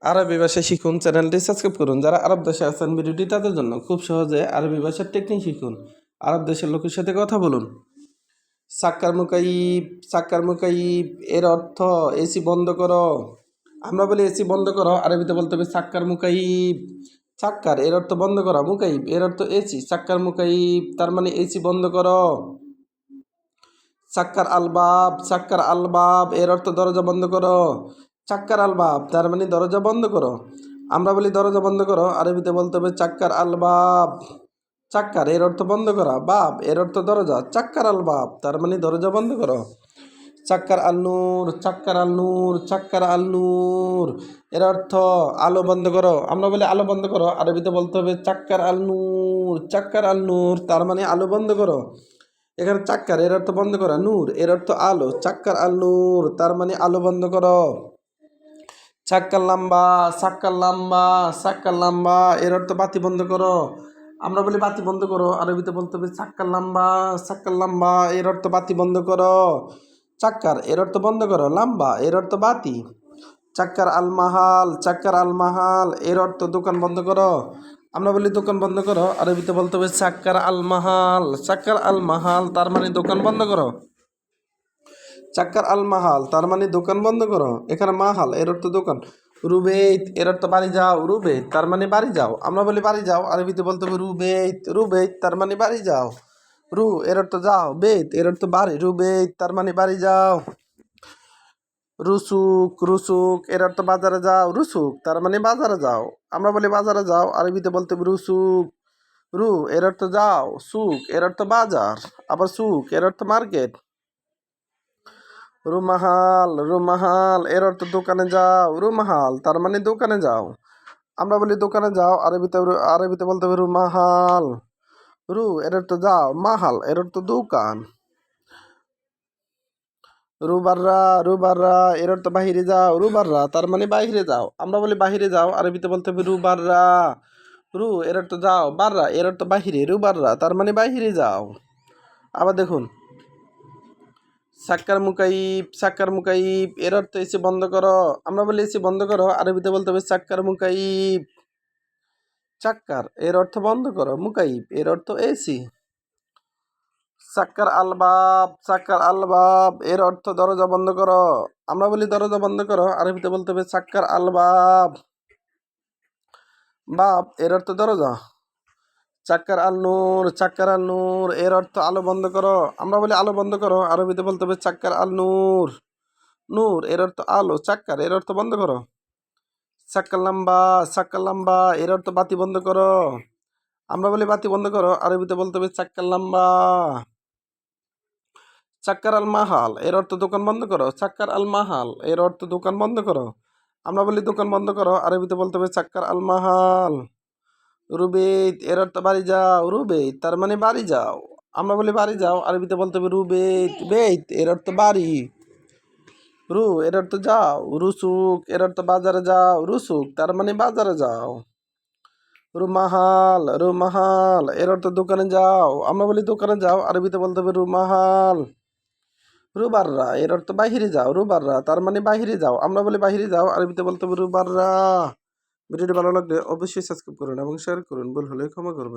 আরবি ভাষা শিখুন, চ্যানেলটি সাবস্ক্রাইব করুন। যারা আরব দেশে আছেন ভিডিওটি তাদের জন্য। খুব সহজে আরবি ভাষার টেকনিক শিখুন। আরব দেশের লোকের সাথে কথা বলুন। সাক্কার মুকাইব, সাক্কার মুকাইব এর অর্থ এসি বন্ধ করো। আমরা বলি এসি বন্ধ করো, আরবিতে বলতে হবে সাক্কার মুকাইব। সাক্কার এর অর্থ বন্ধ করা, মুকাইব এর অর্থ এসি। সাক্কার মুকাইব তার মানে এসি বন্ধ করো। সাক্কার আলবাব, সাক্কার আলবাব এর অর্থ দরজা বন্ধ করো। চাক্কার আলবাব তার মানে দরজা বন্ধ করো। আমরা বলি দরজা বন্ধ করো, আরবিতে বলতে হবে চাক্কার আলবাব। চাক্কার এর অর্থ বন্ধ করা, বাব এর অর্থ দরজা। চাক্কার আলবাব তার মানে দরজা বন্ধ করো। চাক্কার আল নূর, চাক্কার আল নূর, চাক্কার আল নূর এর অর্থ আলো বন্ধ করো। আমরা বলি আলো বন্ধ করো, আরবিতে বলতে হবে চাক্কার আল নূর। চাক্কার আল নূর তার মানে আলো বন্ধ করো। এখানে চাক্কার এর অর্থ বন্ধ করা, নূর এর অর্থ আলো। চাক্কার আল নূর তার মানে আলো বন্ধ করো। চাক্কার লাম্বা, চাক্কার লাম্বা, চাক্কার লাম্বা এর অর্থ বাতি বন্ধ করো। আমরা বলি বাতি বন্ধ করো, আরবিতে বলতে হবে চাক্কার লাম্বা। চাক্কার লাম্বা এর অর্থ বাতি বন্ধ করো। চাক্কার এর অর্থ বন্ধ করো, লাম্বা এর অর্থ বাতি। চাক্কার আল মাহাল, চাক্কার আল মাহাল এর অর্থ দোকান বন্ধ করো। আমরা বলি দোকান বন্ধ করো, আরবিতে বলতে হবে চাক্কার আল মাহাল। চাক্কার আল মাহাল তার মানে দোকান বন্ধ করো। চাক্কার আল মাহাল তার মানে দোকান বন্ধ করো। এখানে মাহাল এর অর্থ দোকান। রুবেইত এর অর্থ বাড়ি যাও। রুবেইত তার মানে বাড়ি যাও। আমরা বলি বাড়ি যাও, আরবিতে বলতে হবে রুবেইত। রুবেইত তার মানে বাড়ি যাও। রু এর অর্থ যাও, বেত এর অর্থ বাড়ি। রুবেইত তার মানে বাড়ি যাও। রুসুক, রুসুক এর অর্থ বাজারে যাও। রুসুক তার মানে বাজারে যাও। আমরা বলি বাজারে যাও, আরবিতে বলতে হবে রুসুক। রু এর অর্থ যাও, সুক এর অর্থ বাজার, আবার সুক এর অর্থ মার্কেট। রুমাহাল, রুমাহাল এর অর্থ দোকানে যাও। রুমাহাল তার মানে দোকানে যাও। আমরা বলি দোকানে যাও, আরবিতে বলতে হবে রুমাহাল। রু এর অর্থ যাও, মাহাল এর অর্থ দোকান। রুবাররা, রুবাররা এর অর্থ বাহিরে যাও। রুবাররা তার মানে বাহিরে যাও। আমরা বলি বাহিরে যাও, আরবিতে বলতে হবে রুবাররা। রু এর অর্থ যাও, বাররা এর অর্থ বাহিরে। রুবাররা তার মানে বাহিরে যাও। আবার দেখুন সাক্কার মুকাইব, সাক্কার মুকাইব এর অর্থ এসি বন্ধ করো। আমরা বলি এসি বন্ধ করো, আরবিতে বলতে হবে সাক্কার মুকাইব। চাক্কার এর অর্থ বন্ধ করো, মুকাইব এর অর্থ এসি। চাক্কার আলবাব, চাক্কার আলবাব এর অর্থ দরজা বন্ধ করো। আমরা বলি দরজা বন্ধ করো, আরবিতে বলতে হবে চাক্কার আলবাব। বাব এর অর্থ দরজা। চাক্কার আল নূর, চাক্কার আল নূর এর অর্থ আলো বন্ধ করো। আমরা বলি আলো বন্ধ করো, আরবিতে বলতে হবে চাক্কার আল নূর। নূর এর অর্থ আলো, চাক্কার এর অর্থ বন্ধ করো। চাক্কার লাম্বা, চাক্কার লাম্বা এর অর্থ বাতি বন্ধ করো। আমরা বলি বাতি বন্ধ করো, আরবিতে বলতে হবে চাক্কার লাম্বা। চাক্কার আল মাহাল এর অর্থ দোকান বন্ধ করো। চাক্কার আল মাহাল এর অর্থ দোকান বন্ধ করো। আমরা বলি দোকান বন্ধ করো, আরবিতে বলতে হবে চাক্কার আল মাহাল। রুবেইত এর অর্থ বাড়ি যাও। রুবেইত তার মানে বাড়ি যাও। আমরা বলি বাড়ি যাও, আরবিতে বলতে হবে রুবেইত। বেইত এর অর্থ বাড়ি। রু এর অর্থ যাও। রুসুক এর অর্থ বাজারে যাও। রুসুক তার মানে বাজারে যাও। রুমাহাল, রুমাহাল এর অর্থ দোকানে যাও। আমরা বলি দোকানে যাও, আরবিতে বলতে হবে রুমাহাল। রুবাররা এর অর্থ বাহিরে যাও। রুবাররা তার মানে বাহিরে যাও। আমরা বলি বাহিরে যাও, আরবিতে বলতে হবে রুবাররা। ভিডিওটি ভালো লাগলে অবশ্যই সাবস্ক্রাইব করুন এবং শেয়ার করুন। ভুল হলে ক্ষমা করবেন।